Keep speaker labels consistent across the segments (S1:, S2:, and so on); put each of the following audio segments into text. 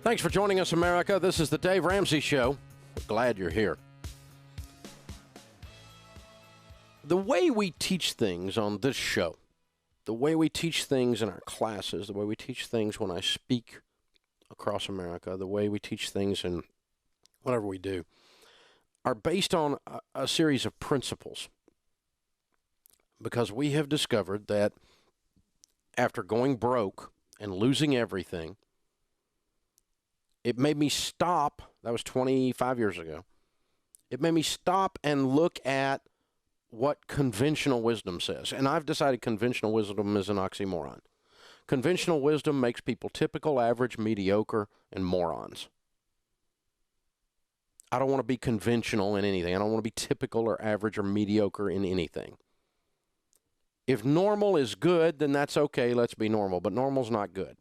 S1: Thanks for joining us, America. This is the Dave Ramsey Show. We're glad you're here. The way we teach things on this show, the way we teach things in our classes, the way we teach things when I speak across America, the way we teach things in whatever we do, are based on a series of principles. Because we have discovered that after going broke and losing everything, it made me stop. That was 25 years ago. It made me stop and look at what conventional wisdom says. And I've decided conventional wisdom is an oxymoron. Conventional wisdom makes people typical, average, mediocre, and morons. I don't want to be conventional in anything. I don't want to be typical or average or mediocre in anything. If normal is good, then that's okay. Let's be normal. But normal's not good.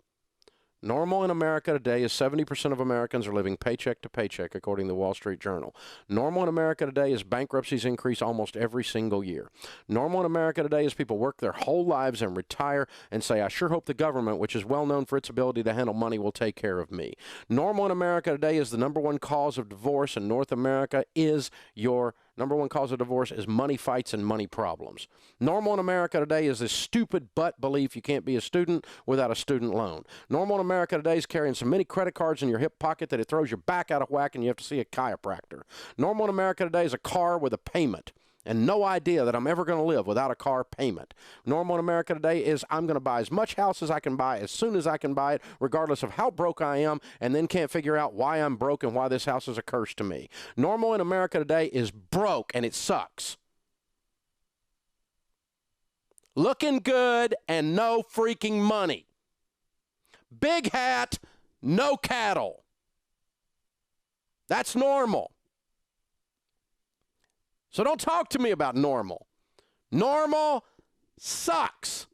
S1: Normal in America today is 70% of Americans are living paycheck to paycheck, according to the Wall Street Journal. Normal in America today is bankruptcies increase almost every single year. Normal in America today is people work their whole lives and retire and say, I sure hope the government, which is well known for its ability to handle money, will take care of me. Normal in America today is the number one cause of divorce in North America is number one cause of divorce is money fights and money problems. Normal in America today is this stupid butt belief you can't be a student without a student loan. Normal in America today is carrying so many credit cards in your hip pocket that it throws your back out of whack and you have to see a chiropractor. Normal in America today is a car with a payment and no idea that I'm ever going to live without a car payment. Normal in America today is I'm going to buy as much house as I can buy as soon as I can buy it, regardless of how broke I am, and then can't figure out why I'm broke and why this house is a curse to me. Normal in America today is broke, and it sucks. Looking good and no freaking money. Big hat, no cattle. That's normal. So don't talk to me about normal. Normal sucks.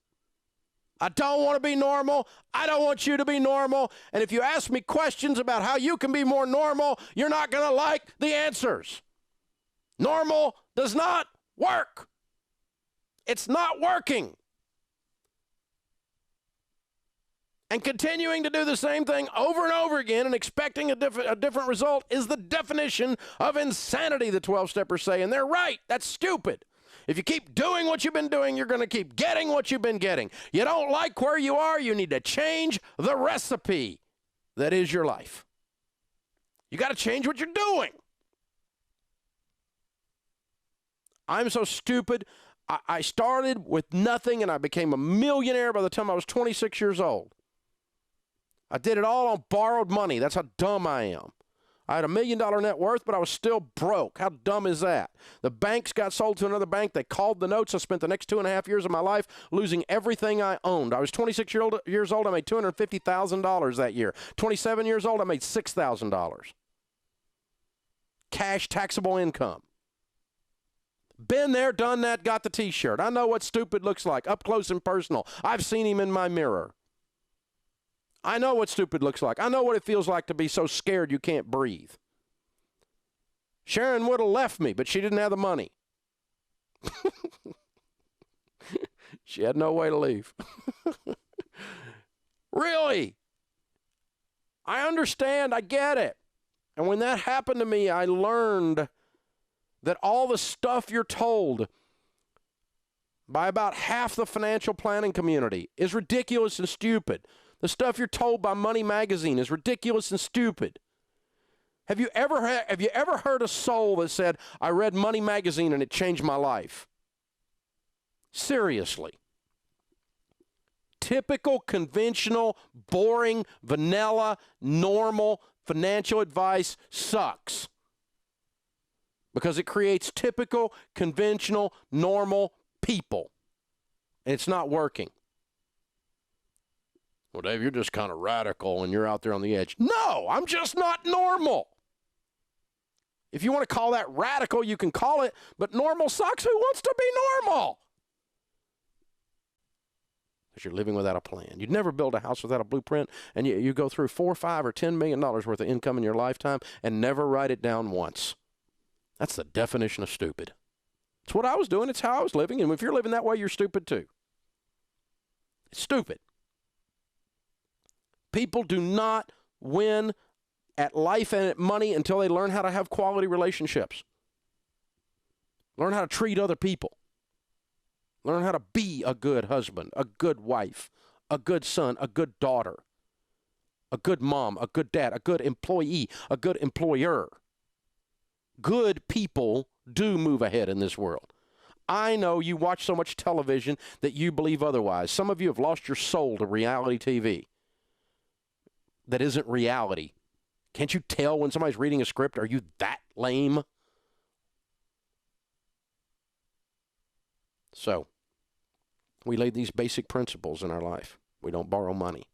S1: I don't want to be normal. I don't want you to be normal. And if you ask me questions about how you can be more normal, you're not going to like the answers. Normal does not work. It's not working. And continuing to do the same thing over and over again and expecting a different result is the definition of insanity, the 12-steppers say. And they're right. That's stupid. If you keep doing what you've been doing, you're going to keep getting what you've been getting. You don't like where you are, you need to change the recipe that is your life. You got to change what you're doing. I'm so stupid. I started with nothing and I became a millionaire by the time I was 26 years old. I did it all on borrowed money. That's how dumb I am. I had $1 million net worth, but I was still broke. How dumb is that? The banks got sold to another bank. They called the notes. I spent the next 2.5 years of my life losing everything I owned. I was 26 years old. I made $250,000 that year. 27 years old, I made $6,000. Cash taxable income. Been there, done that, got the T-shirt. I know what stupid looks like, up close and personal. I've seen him in my mirror. I know what stupid looks like. I know what it feels like to be so scared you can't breathe. Sharon would have left me, but she didn't have the money. She had no way to leave. Really? I understand. I get it. And when that happened to me, I learned that all the stuff you're told by about half the financial planning community is ridiculous and stupid. The stuff you're told by Money Magazine is ridiculous and stupid. Have you ever heard a soul that said, I read Money Magazine and it changed my life? Seriously. Typical, conventional, boring, vanilla, normal financial advice sucks. Because it creates typical, conventional, normal people. And it's not working. Well, Dave, you're just kind of radical and you're out there on the edge. No, I'm just not normal. If you want to call that radical, you can call it, but normal sucks. Who wants to be normal? Because you're living without a plan. You'd never build a house without a blueprint, and you go through $4, $5, or $10 million worth of income in your lifetime and never write it down once. That's the definition of stupid. It's what I was doing. It's how I was living, and if you're living that way, you're stupid too. It's stupid. People do not win at life and at money until they learn how to have quality relationships. Learn how to treat other people. Learn how to be a good husband, a good wife, a good son, a good daughter, a good mom, a good dad, a good employee, a good employer. Good people do move ahead in this world. I know you watch so much television that you believe otherwise. Some of you have lost your soul to reality TV. That isn't reality. Can't you tell when somebody's reading a script? Are you that lame? So, we lay these basic principles in our life. We don't borrow money.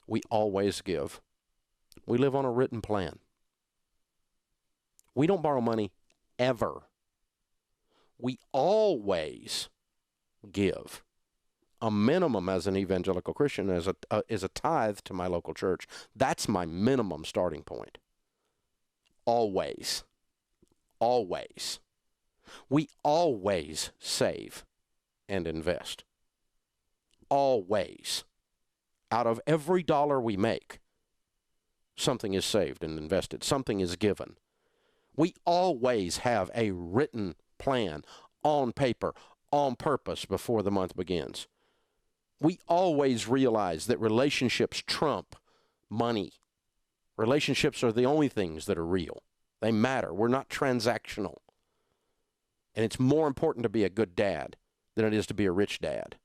S1: We always give. We live on a written plan. We don't borrow money ever. We always give. A minimum as an evangelical Christian is a tithe to my local church. That's my minimum starting point. Always. Always. We always save and invest. Always. Out of every dollar we make, something is saved and invested. Something is given. We always have a written plan on paper, on purpose before the month begins. We always realize that relationships trump money. Relationships are the only things that are real. They matter. We're not transactional. And it's more important to be a good dad than it is to be a rich dad.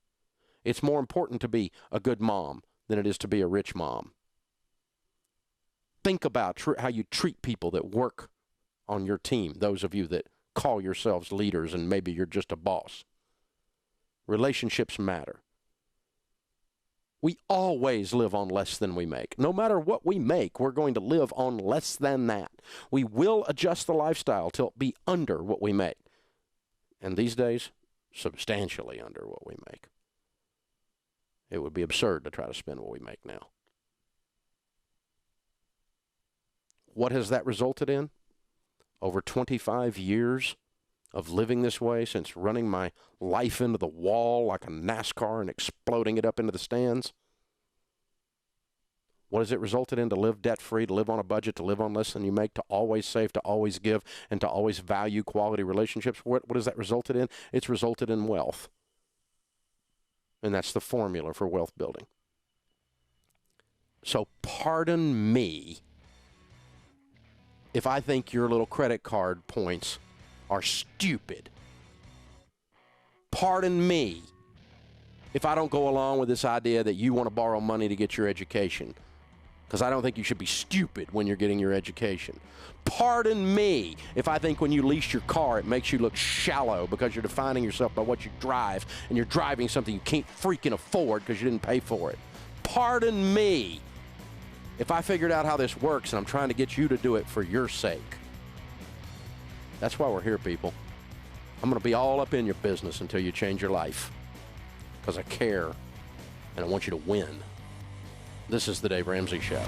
S1: It's more important to be a good mom than it is to be a rich mom. Think about how you treat people that work on your team, those of you that call yourselves leaders and maybe you're just a boss. Relationships matter. We always live on less than we make. No matter what we make, we're going to live on less than that. We will adjust the lifestyle till it be under what we make. And these days, substantially under what we make. It would be absurd to try to spend what we make now. What has that resulted in? Over 25 years of living this way, since running my life into the wall like a NASCAR and exploding it up into the stands. What has it resulted in? To live debt-free, to live on a budget, to live on less than you make, to always save, to always give, and to always value quality relationships. What has that resulted in? It's resulted in wealth. And that's the formula for wealth building. So pardon me if I think your little credit card points are stupid. Pardon me if I don't go along with this idea that you want to borrow money to get your education, because I don't think you should be stupid when you're getting your education. Pardon me if I think when you lease your car it makes you look shallow because you're defining yourself by what you drive and you're driving something you can't freaking afford because you didn't pay for it. Pardon me if I figured out how this works and I'm trying to get you to do it for your sake. That's why we're here, people. I'm going to be all up in your business until you change your life, because I care and I want you to win. This is the Dave Ramsey Show.